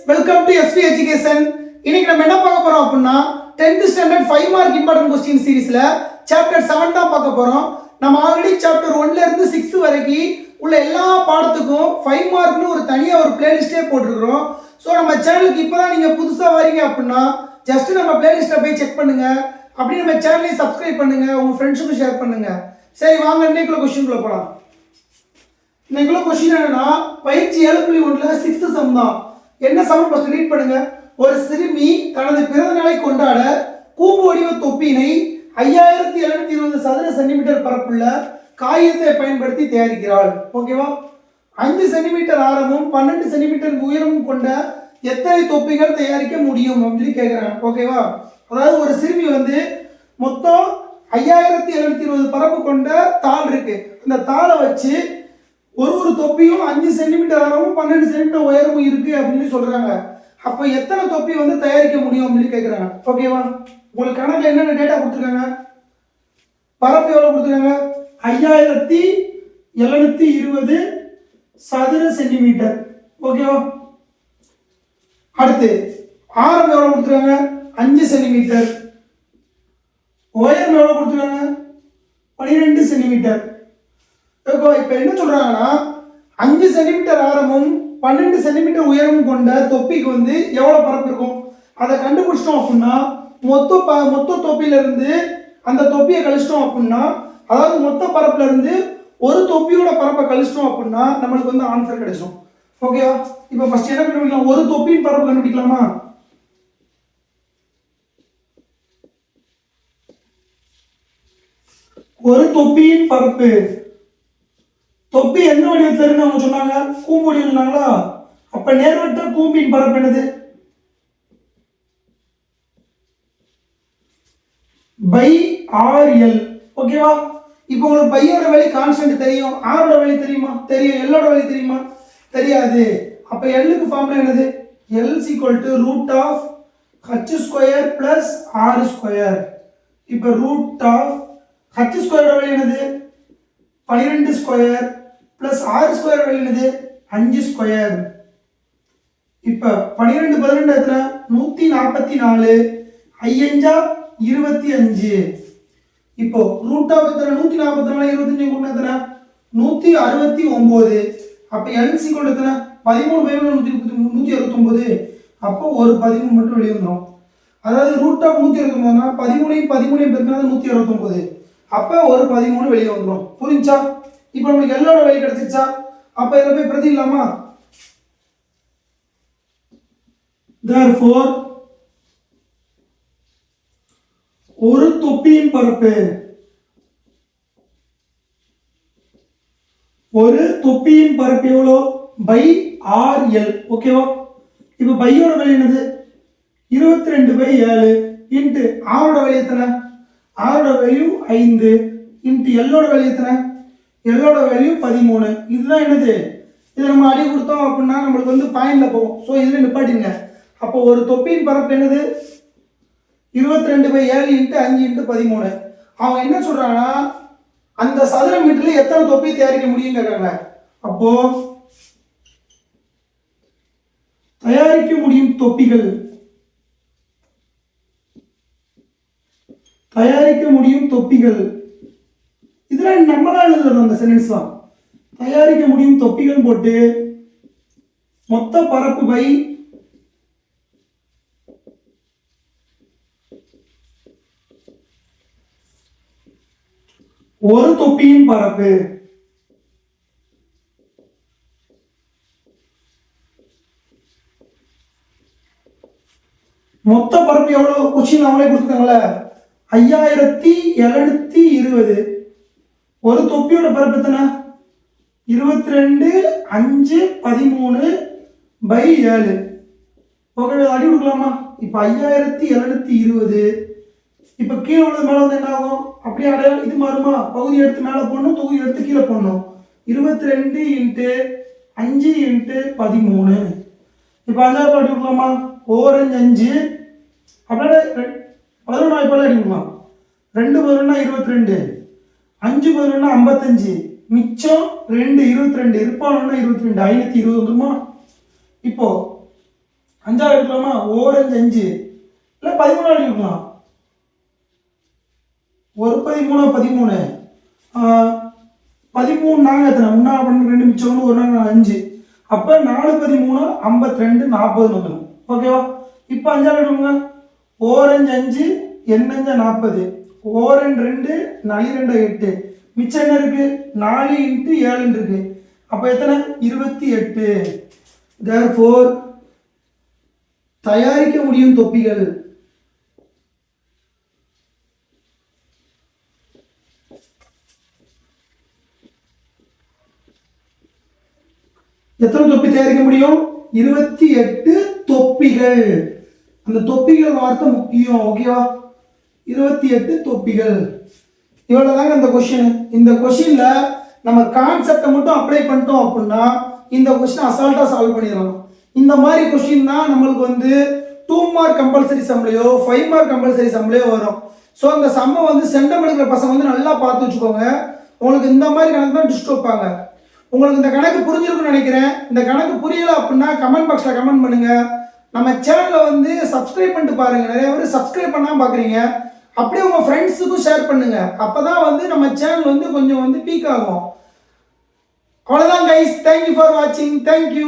Welcome to SP education. இன்னைக்கு நம்ம என்ன பார்க்க போறோம் அப்படின்னா 10th standard 5 mark important question சீரிஸ்ல சாப்டர் 7 தான் பார்க்க போறோம். நம்ம ஆல்ரெடி சாப்டர் 1ல இருந்து 6 வரைக்கும் உள்ள எல்லா பாடத்துக்கும் 5 மார்க்னு ஒரு தனியா ஒரு பிளேலிஸ்டே போட்டுருக்கோம். ஸோ நம்ம சேனலுக்கு இப்போதான் நீங்க புதுசா வரீங்க அப்படின்னா ஜஸ்ட் நம்ம பிளேலிஸ்ட்டை போய் செக் பண்ணுங்க. அப்படி நம்ம சேனலையும் சப்ஸ்கிரைப் பண்ணுங்க, உங்க ஃப்ரெண்ட்ஸுக்கும் ஷேர் பண்ணுங்க. சரி வாங்க இன்னைக்குள்ள கொஸ்டின்குள்ள போகலாம். இன்னைக்குள்ள கொஸ்டின் என்னன்னா பயிற்சி 7.1ல 6th சம் தான். என்ன சம் ஃபர்ஸ்ட் ரீட் பண்ணுங்க. ஒரு சிறுமி தனது பிறந்த நாளை கொண்டாட கூம்பு வடிவ தொப்பியினை 5720 சதுர சென்டிமீட்டர் பரப்புள்ள காகிதத்தை பயன்படுத்தி தயாரிக்கிறாள். ஓகேவா? 5 சென்டிமீட்டர் ஆரமும் 12 சென்டிமீட்டர் உயரமும் கொண்ட எத்தனை தொப்பிகள் தயாரிக்க முடியும் அப்படின்னு கேட்குறாங்க. ஓகேவா? அதாவது ஒரு சிறுமி மொத்தம் 5720 பரப்பு கொண்ட தாள் இருக்கு. அந்த தாளை வச்சு ஒரு தொப்பியும் 5 சென்டிமீட்டர் ஆரமும் 12 சென்டிமீட்டர் உயரமும் இருக்கு அப்படின்னு சொல்றாங்க. அப்போ எத்தனை தொப்பி தயாரிக்க முடியும் அப்படின்னு கேட்குறாங்க. ஓகேவா? உங்களுக்கு கணக்கில் என்னென்ன டேட்டா கொடுத்துருக்காங்க, பரப்பு எவ்வளோ கொடுத்துருக்காங்க, 5720 சதுர சென்டிமீட்டர். ஓகேவா? அடுத்து ஆரம் எவ்வளோ கொடுத்துருக்காங்க, 5 சென்டிமீட்டர். உயரம் எவ்வளோ கொடுத்துருக்காங்க, 12 சென்டிமீட்டர். இப்போ என்ன சொல்றாங்கன்னா 5 சென்டிமீட்டர் ஆரமும் 12 சென்டிமீட்டர் உயரமும் கொண்ட தொப்பிக்கு எவ்வளவு பரப்பு இருக்கும் அதை கண்டுபிடிச்சிட்டோம் அப்படின்னா மொத்த தொப்பில இருந்து அந்த தொப்பியை கழிச்சிட்டோம் அப்படின்னா, அதாவது மொத்த பரப்புல இருந்து ஒரு தொப்பியோட பரப்பை கழிச்சிட்டோம் அப்படின்னா நம்மளுக்கு ஆன்சர் கிடைச்சிடும். ஓகேவா? இப்போ ஃபர்ஸ்ட் என்ன கண்டுபிடிக்கலாம், ஒரு தொப்பியின் பரப்பு கண்டுபிடிக்கலாமா? ஒரு தொப்பியின் பரப்பு, தொப்பி எந்த வடிவத்தில் இருக்கு அவங்க சொன்னாங்க, கூம்பு வடிவம் சொன்னாங்களா? அப்ப நேர்வட்ட கூம்பின் பரப்பு என்னது, பை ஆர்எல். ஓகேவா? இப்போ உங்களுக்கு பையோட வேல்யூ கான்ஸ்டன்ட் தெரியும், ஆரோட வேல்யூ தெரியுமா? தெரியும். எல்லோட வேல்யூ தெரியுமா? தெரியாது. அப்ப எல்லுக்கு ஃபார்முலா என்னது, எல் √h² + r². இப்போ √h² வேல்யூ என்னது, 12² + r² வேல்யூ என்னது, 5². இப்போ 12 12 எத்தனை, 144. 5 25. இப்போ ரூட் ஆஃப் எத்தனை, 144 25 கூட்டினா எத்தனை, 169. அப்ப n = எத்தனை, 13 169. அப்போ ஒரு 13 மட்டும் வெளியே வந்துடும். அதாவது ரூட் ஆஃப் 169னா 13 பெருக்கினா 169. அப்ப ஒரு 13 வெளியே வந்துடும். புரிஞ்சா? இப்போ நமக்கு எல்லோட வேல்யூ கிடைச்சிருச்சா? அப்ப இத போய் பிரதியிடலாமா? therefore ஒரு தொப்பியின் பரப்பு, ஒரு தொப்பியின் பரப்பு எவ்வளோ, பை ஆர்எல். ஓகேவா? இப்போ பையோட வேல்யூ என்னது, 22/7 இன்ட்டு ஆரோட வேல்யூ எத்தனை, ஆரோட வேல்யூ 5 இன்ட்டு எல்லோட வேல்யூ எத்தனை, எல்லோட வேல்யூ 13. இதுதான் என்னது, இதை நம்ம அடி கொடுத்தோம் அப்படின்னா நம்மளுக்கு பாயிண்ட்ல போகும். ஸோ இதில் நிப்பாட்டிங்க. அப்போ ஒரு தொப்பியின் பரப்பு என்னது, 22/7 இன்ட்டு 5 இன்ட்டு 13. அவங்க என்ன சொல்றாங்கன்னா அந்த சதுர மீட்டர்ல எத்தனை தொப்பி தயாரிக்க முடியும் கேட்கறாங்க. அப்போ தயாரிக்க முடியும் தொப்பிகள், தயாரிக்க முடியும் தொப்பிகள், இதெல்லாம் நம்மளா எழுதுறது அந்த சென்டென்ஸ் தான். தயாரிக்க முடியும் தொப்பிகள் போட்டு மொத்த பரப்பு பை ஒரு தொப்பியின் பரப்பு. மொத்த பரப்பு எவ்வளவு, கொஸ்டின் அவங்களே கொடுத்துருக்காங்களே, 5720. ஒரு தொப்பியோட பரப்பு எத்தனை, 22 5 13/7. ஓகே, அடி கொடுக்கலாமா? இப்போ 5720. இப்போ கீழே உள்ளது மேலே என்ன ஆகும், அப்படியே அடையாளம் இது மாறுமா, பகுதி எடுத்து மேலே போடணும், தொகுதி எடுத்து கீழே போடணும். 22 இன்ட்டு 5 இன்ட்டு 13. இப்போ 5 அடி கொடுக்கலாமா, 4 5 அப்படியே 11 இப்போ அடி கொடுக்கலாம். 2 11 22, 5 11 55, மிச்சம் 2 22, இருப்பான 22, 520 வந்துருமா? இப்போ 5 எடுக்கலாமா? ஓரஞ்சு 5 இல்லை 13 எடுக்கலாம். ஒரு 13 13 13 நாங்கள் எத்தனை? 3 12 மிச்சம் ஒரு நாங்கள் 5. அப்போ 4 13 52 40 வந்துடும். ஓகேவா? இப்போ 5 எடுங்க. ஓரஞ்சு 5 எண்ணஞ்ச 40 ஓரன் 2 நளி 2 8 மிச்சம் என்ன இருக்கு? 4 × 7 இருக்கு. அப்போ எத்தனை? 28. therefore தயாரிக்க முடியும் தொப்பிகள். எத்தனை தொப்பி தயாரிக்க முடியும்? 28 தொப்பிகள். அந்த தொப்பிகள் வார்த்தை முக்கியம். ஓகேவா? 28 தொப்பிகள். இவ்வளவுதாங்க இந்த கொஸ்டின். இந்த கொஸ்டின்ல நம்ம கான்செப்டை மட்டும் அப்ளை பண்ணிட்டோம் அப்படின்னா இந்த கொஸ்டின் அசால்ட்டா சால்வ் பண்ணிடலாம். இந்த மாதிரி கொஸ்டின் தான் நம்மளுக்கு வந்து 2 மார்க் கம்பல்சரி சம்லையோ 5 மார்க் கம்பல்சரி சம்லையோ வரும். ஸோ அந்த சம்மை வந்து சென்டம் எடுக்கிற பசங்க வந்து நல்லா பார்த்து வச்சுக்கோங்க. உங்களுக்கு இந்த மாதிரி கணக்கு தான் டிஸ்ட் வைப்பாங்க. உங்களுக்கு இந்த கணக்கு புரிஞ்சிருக்குன்னு நினைக்கிறேன். இந்த கணக்கு புரியல அப்படின்னா கமெண்ட் பாக்ஸில் கமெண்ட் பண்ணுங்க. நம்ம சேனலை வந்து சப்ஸ்கிரைப் பண்ணிட்டு பாருங்க. நிறைய பேர் சப்ஸ்கிரைப் பண்ணாமல் பார்க்குறீங்க. அப்படியே உங்கள் ஃப்ரெண்ட்ஸுக்கும் ஷேர் பண்ணுங்க. அப்போ தான் வந்து நம்ம சேனல் வந்து கொஞ்சம் வந்து பீக் ஆகும். அவ்வளோதான் கைஸ். தேங்க்யூ ஃபார் வாட்சிங். தேங்க்யூ.